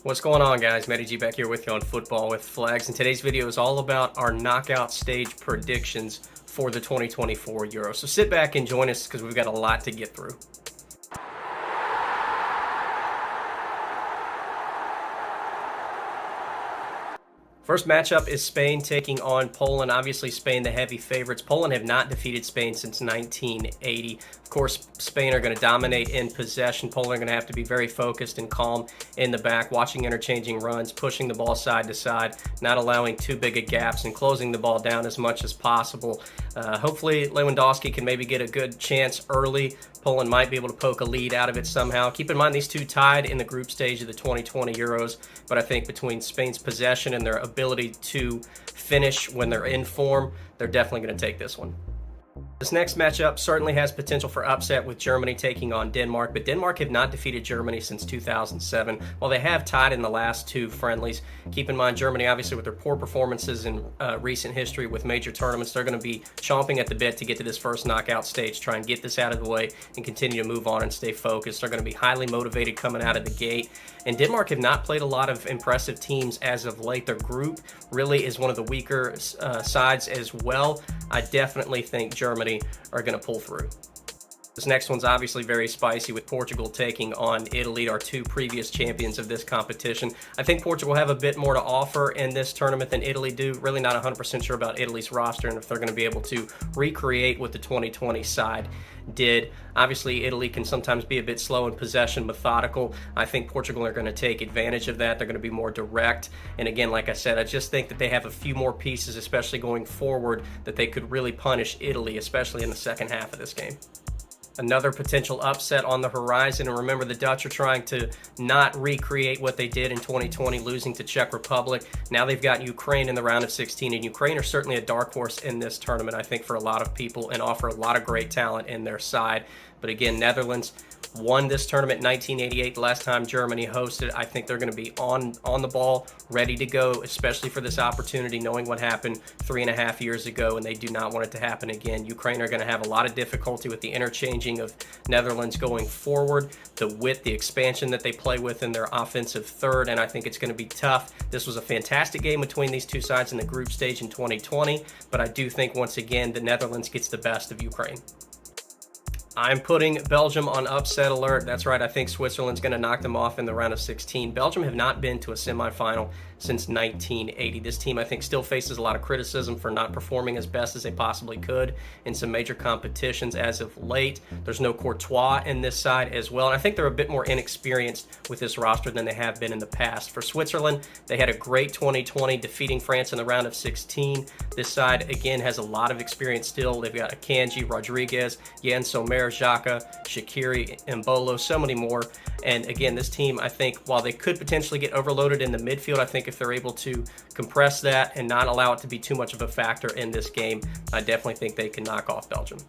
What's going on, guys? Matty G back here with you on Football with Flags, and today's video is all about our knockout stage predictions for the 2024 Euro. So sit back and join us because we've got a lot to get through. First matchup is Spain taking on Poland. Obviously, Spain the heavy favorites. Poland have not defeated Spain since 1980. Of course, Spain are going to dominate in possession. Poland are going to have to be very focused and calm in the back, watching interchanging runs, pushing the ball side to side, not allowing too big of gaps, and closing the ball down as much as possible. Hopefully, Lewandowski can maybe get a good chance early. Poland might be able to poke a lead out of it somehow. Keep in mind, these two tied in the group stage of the 2020 Euros, but I think between Spain's possession and their ability to finish when they're in form, they're definitely going to take this one. This next matchup certainly has potential for upset with Germany taking on Denmark, but Denmark have not defeated Germany since 2007. While they have tied in the last two friendlies, keep in mind Germany, obviously with their poor performances in recent history with major tournaments, they're going to be chomping at the bit to get to this first knockout stage, try and get this out of the way and continue to move on and stay focused. They're going to be highly motivated coming out of the gate. And Denmark have not played a lot of impressive teams as of late. Their group really is one of the weaker sides as well. I definitely think Germany are going to pull through. This next one's obviously very spicy with Portugal taking on Italy, our two previous champions of this competition. I think Portugal have a bit more to offer in this tournament than Italy do. Really not 100% sure about Italy's roster and if they're going to be able to recreate what the 2020 side did. Obviously, Italy can sometimes be a bit slow in possession, methodical. I think Portugal are going to take advantage of that. They're going to be more direct. And again, like I said, I just think that they have a few more pieces, especially going forward, that they could really punish Italy, especially in the second half of this game. Another potential upset on the horizon, and remember the Dutch are trying to not recreate what they did in 2020, losing to Czech Republic. Now they've got Ukraine in the round of 16, and Ukraine are certainly a dark horse in this tournament, I think, for a lot of people, and offer a lot of great talent in their side. But again, Netherlands won this tournament in 1988, the last time Germany hosted. I think they're going to be on the ball, ready to go, especially for this opportunity, knowing what happened 3.5 years ago, and they do not want it to happen again. Ukraine are going to have a lot of difficulty with the interchanging of Netherlands going forward, the width, the expansion that they play with in their offensive third, and I think it's going to be tough. This was a fantastic game between these two sides in the group stage in 2020, but I do think, once again, the Netherlands gets the best of Ukraine. I'm putting Belgium on upset alert. That's right, I think Switzerland's going to knock them off in the round of 16. Belgium have not been to a semifinal since 1980. This team, I think, still faces a lot of criticism for not performing as best as they possibly could in some major competitions as of late. There's no Courtois in this side as well, and I think they're a bit more inexperienced with this roster than they have been in the past. For Switzerland, they had a great 2020, defeating France in the round of 16. This side, again, has a lot of experience still. They've got Akanji, Rodriguez, Jan Sommer, Xhaka, Shaqiri, Mbolo, so many more. And again, this team, I think, while they could potentially get overloaded in the midfield, I think if they're able to compress that and not allow it to be too much of a factor in this game, I definitely think they can knock off Belgium.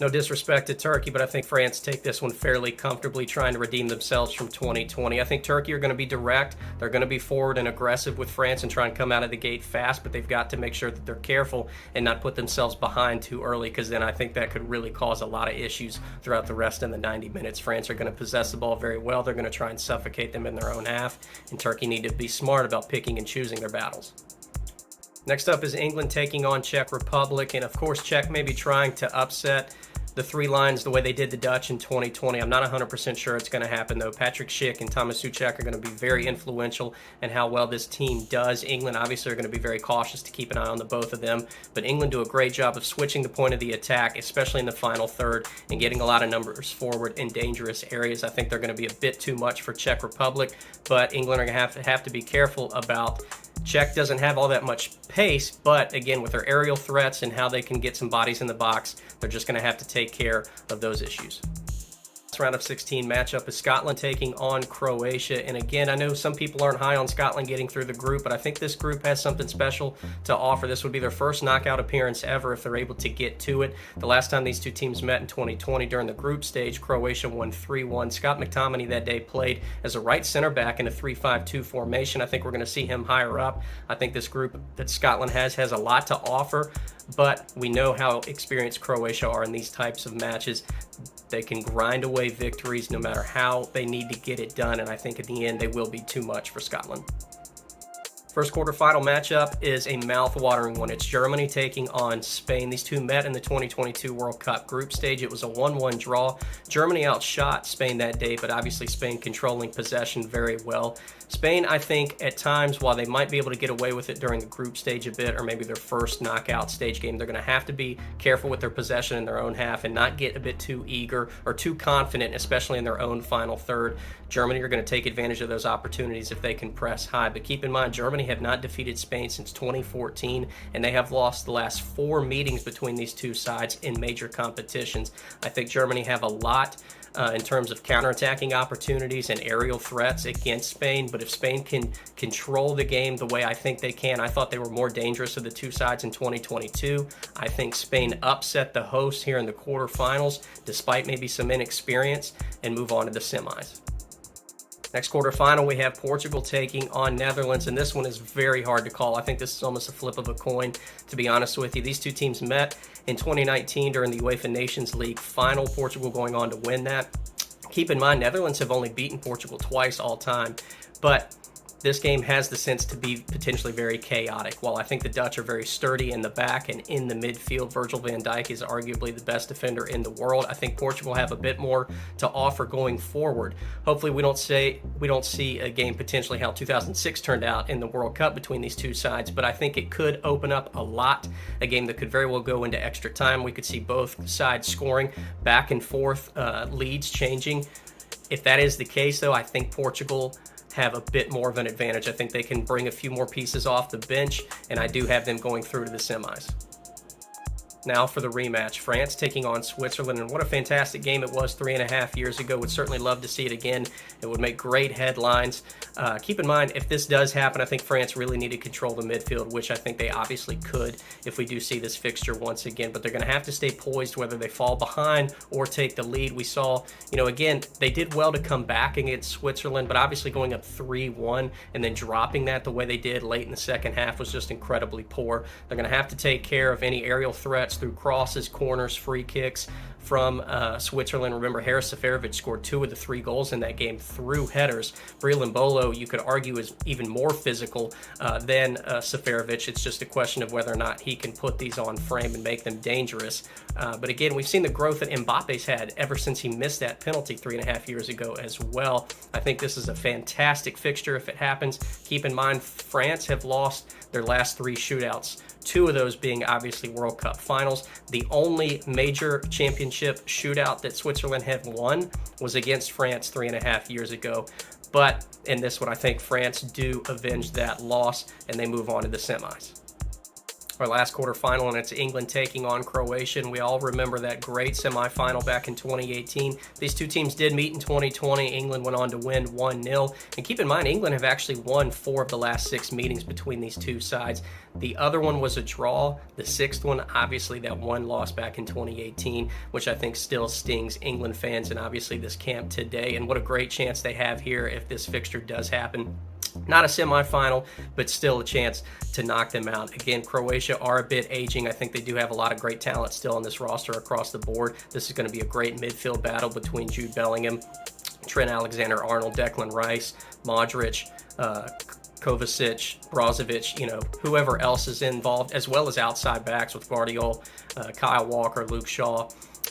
No disrespect to Turkey, but I think France take this one fairly comfortably, trying to redeem themselves from 2020. I think Turkey are going to be direct. They're going to be forward and aggressive with France and try and come out of the gate fast, but they've got to make sure that they're careful and not put themselves behind too early, because then I think that could really cause a lot of issues throughout the rest of the 90 minutes. France are going to possess the ball very well. They're going to try and suffocate them in their own half, and Turkey need to be smart about picking and choosing their battles. Next up is England taking on Czech Republic, and of course Czech may be trying to upset the three lines the way they did the Dutch in 2020. I'm not 100% sure it's going to happen, though. Patrick Schick and Thomas Souček are going to be very influential in how well this team does. England obviously are going to be very cautious to keep an eye on the both of them, but England do a great job of switching the point of the attack, especially in the final third, and getting a lot of numbers forward in dangerous areas. I think they're going to be a bit too much for Czech Republic, but England are going to have to be careful about. Czech doesn't have all that much pace, but again, with their aerial threats and how they can get some bodies in the box, they're just going to have to take care of those issues. This round of 16 matchup is Scotland taking on Croatia, and again, I know some people aren't high on Scotland getting through the group, but I think this group has something special to offer. This would be their first knockout appearance ever if they're able to get to it. The last time these two teams met in 2020 during the group stage, Croatia won 3-1. Scott McTominay that day played as a right center back in a 3-5-2 formation. I think we're going to see him higher up. I think this group that Scotland has a lot to offer, but we know how experienced Croatia are in these types of matches. They can grind away away victories no matter how they need to get it done, and I think at the end they will be too much for Scotland. First quarterfinal matchup is a mouth-watering one. It's Germany taking on Spain. These two met in the 2022 World Cup group stage. It was a 1-1 draw. Germany outshot Spain that day, but obviously Spain controlling possession very well. Spain, I think, at times, while they might be able to get away with it during the group stage a bit, or maybe their first knockout stage game, they're going to have to be careful with their possession in their own half and not get a bit too eager or too confident, especially in their own final third. Germany are going to take advantage of those opportunities if they can press high. But keep in mind, Germany have not defeated Spain since 2014, and they have lost the last 4 meetings between these two sides in major competitions. I think Germany have a lot in terms of counterattacking opportunities and aerial threats against Spain, but if Spain can control the game the way I think they can, I thought they were more dangerous of the two sides in 2022. I think Spain upset the hosts here in the quarterfinals, despite maybe some inexperience, and move on to the semis. Next quarterfinal, we have Portugal taking on Netherlands, and this one is very hard to call. I think this is almost a flip of a coin, to be honest with you. These two teams met in 2019 during the UEFA Nations League final, Portugal going on to win that. Keep in mind, Netherlands have only beaten Portugal twice all time, but this game has the sense to be potentially very chaotic. While I think the Dutch are very sturdy in the back and in the midfield, Virgil van Dijk is arguably the best defender in the world. I think Portugal have a bit more to offer going forward. Hopefully we don't see a game potentially how 2006 turned out in the World Cup between these two sides, but I think it could open up a lot, a game that could very well go into extra time. We could see both sides scoring back and forth, leads changing. If that is the case, though, I think Portugal have a bit more of an advantage. I think they can bring a few more pieces off the bench, and I do have them going through to the semis. Now for the rematch, France taking on Switzerland, and what a fantastic game it was 3.5 years ago. Would certainly love to see it again. It would make great headlines. Keep in mind, if this does happen, I think France really need to control the midfield, which I think they obviously could if we do see this fixture once again, but they're going to have to stay poised whether they fall behind or take the lead. We saw, again, they did well to come back against Switzerland, but obviously going up 3-1 and then dropping that the way they did late in the second half was just incredibly poor. They're going to have to take care of any aerial threats through crosses, corners, free kicks from Switzerland. Remember, Haris Seferovic scored 2 of the 3 goals in that game through headers. Breel Mbolo, you could argue, is even more physical than Seferovic. It's just a question of whether or not he can put these on frame and make them dangerous. But again, we've seen the growth that Mbappe's had ever since he missed that penalty 3.5 years ago as well. I think this is a fantastic fixture if it happens. Keep in mind, France have lost their last 3 shootouts, 2 of those being obviously World Cup finals. The only major championship shootout that Switzerland have won was against France 3.5 years ago. But in this one, I think France do avenge that loss and they move on to the semis. Our last quarterfinal, and it's England taking on Croatia. And we all remember that great semifinal back in 2018. These two teams did meet in 2020. England went on to win 1-0. And keep in mind, England have actually won 4 of the last 6 meetings between these two sides. The other one was a draw. The 6th one, obviously, that one loss back in 2018, which I think still stings England fans and obviously this camp today. And what a great chance they have here if this fixture does happen. Not a semifinal, but still a chance to knock them out. Again, Croatia are a bit aging. I think they do have a lot of great talent still on this roster across the board. This is going to be a great midfield battle between Jude Bellingham, Trent Alexander-Arnold, Declan Rice, Modric, Kovacic, Brozovic, whoever else is involved, as well as outside backs with Guardiola, Kyle Walker, Luke Shaw,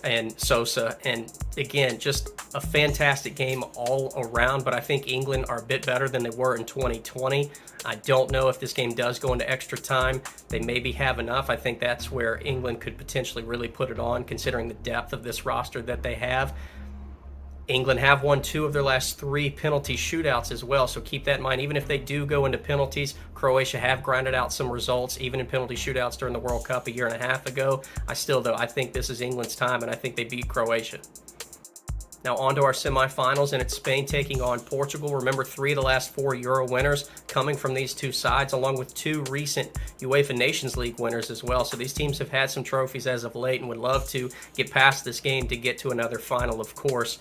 and Sosa. And again, just a fantastic game all around, but I think England are a bit better than they were in 2020. I don't know if this game does go into extra time. They maybe have enough. I think that's where England could potentially really put it on, considering the depth of this roster that they have. England have won 2 of their last 3 penalty shootouts as well, so keep that in mind. Even if they do go into penalties, Croatia have grinded out some results, even in penalty shootouts during the World Cup a year and a half ago. I think this is England's time, and I think they beat Croatia. Now on to our semifinals, and it's Spain taking on Portugal. Remember, 3 of the last 4 Euro winners coming from these two sides, along with 2 recent UEFA Nations League winners as well. So these teams have had some trophies as of late and would love to get past this game to get to another final, of course.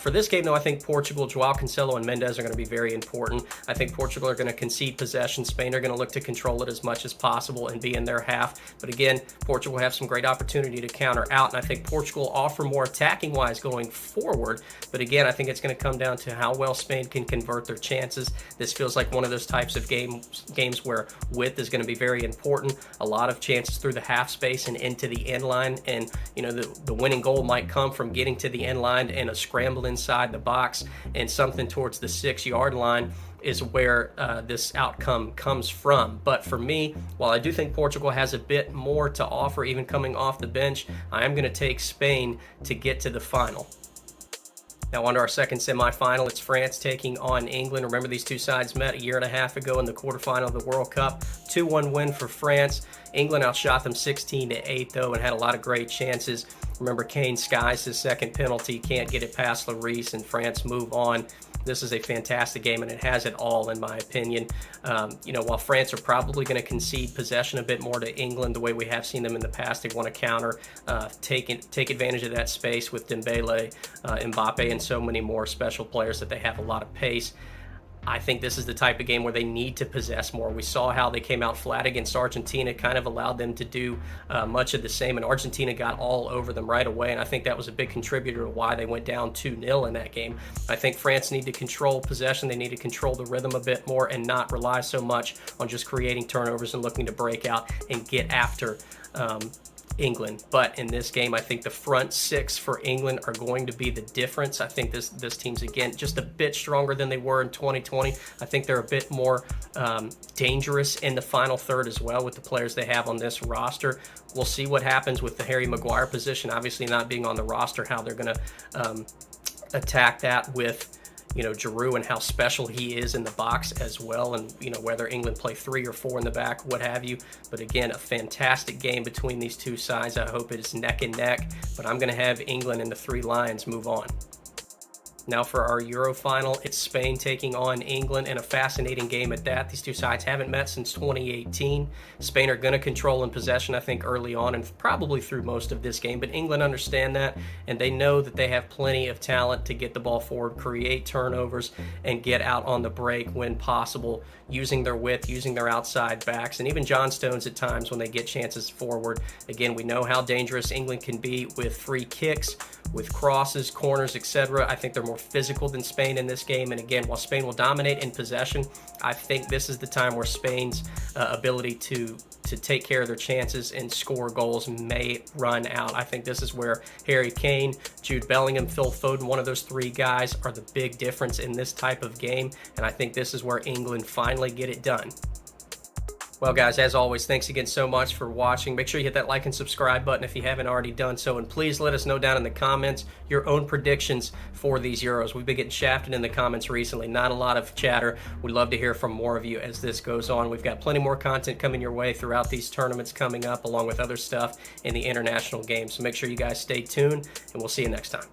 For this game, though, I think Portugal, Joao Cancelo and Mendes are going to be very important. I think Portugal are going to concede possession. Spain are going to look to control it as much as possible and be in their half. But again, Portugal have some great opportunity to counter out, and I think Portugal offer more attacking-wise going forward. forward. But again, I think it's going to come down to how well Spain can convert their chances. This feels like one of those types of games where width is going to be very important. A lot of chances through the half space and into the end line, and the winning goal might come from getting to the end line and a scramble inside the box and something towards the 6-yard line is where this outcome comes from. But for me, while I do think Portugal has a bit more to offer, even coming off the bench, I am going to take Spain to get to the final. Now on to our second semifinal. It's France taking on England. Remember, these two sides met a year and a half ago in the quarterfinal of the World Cup. 2-1 win for France. England outshot them 16-8 though and had a lot of great chances. Remember, Kane skies his second penalty, can't get it past Lloris, and France move on. This is a fantastic game, and it has it all, in my opinion. While France are probably going to concede possession a bit more to England, the way we have seen them in the past, they want to counter, take advantage of that space with Dembele, Mbappe, and so many more special players that they have a lot of pace. I think this is the type of game where they need to possess more. We saw how they came out flat against Argentina, kind of allowed them to do much of the same, and Argentina got all over them right away, and I think that was a big contributor to why they went down 2-0 in that game. I think France need to control possession. They need to control the rhythm a bit more and not rely so much on just creating turnovers and looking to break out and get after England. But in this game, I think the front six for England are going to be the difference. I think this team's, again, just a bit stronger than they were in 2020. I think they're a bit more dangerous in the final third as well with the players they have on this roster. We'll see what happens with the Harry Maguire position, obviously not being on the roster, how they're going to attack that with Giroud and how special he is in the box as well, and whether England play 3 or 4 in the back, what have you. But again, a fantastic game between these two sides. I hope it is neck and neck, but I'm going to have England and the 3 Lions move on. Now for our Euro final, it's Spain taking on England in a fascinating game at that. These two sides haven't met since 2018. Spain are going to control in possession, I think, early on and probably through most of this game. But England understand that, and they know that they have plenty of talent to get the ball forward, create turnovers, and get out on the break when possible, using their width, using their outside backs, and even John Stones at times when they get chances forward. Again, we know how dangerous England can be with free kicks, with crosses, corners, etc. I think they're more physical than Spain in this game. And again, while Spain will dominate in possession, I think this is the time where Spain's ability to take care of their chances and score goals may run out. I think this is where Harry Kane, Jude Bellingham, Phil Foden, one of those 3 guys are the big difference in this type of game. And I think this is where England finally get it done. Well, guys, as always, thanks again so much for watching. Make sure you hit that like and subscribe button if you haven't already done so. And please let us know down in the comments your own predictions for these Euros. We've been getting shafted in the comments recently. Not a lot of chatter. We'd love to hear from more of you as this goes on. We've got plenty more content coming your way throughout these tournaments coming up, along with other stuff in the international games. So make sure you guys stay tuned, and we'll see you next time.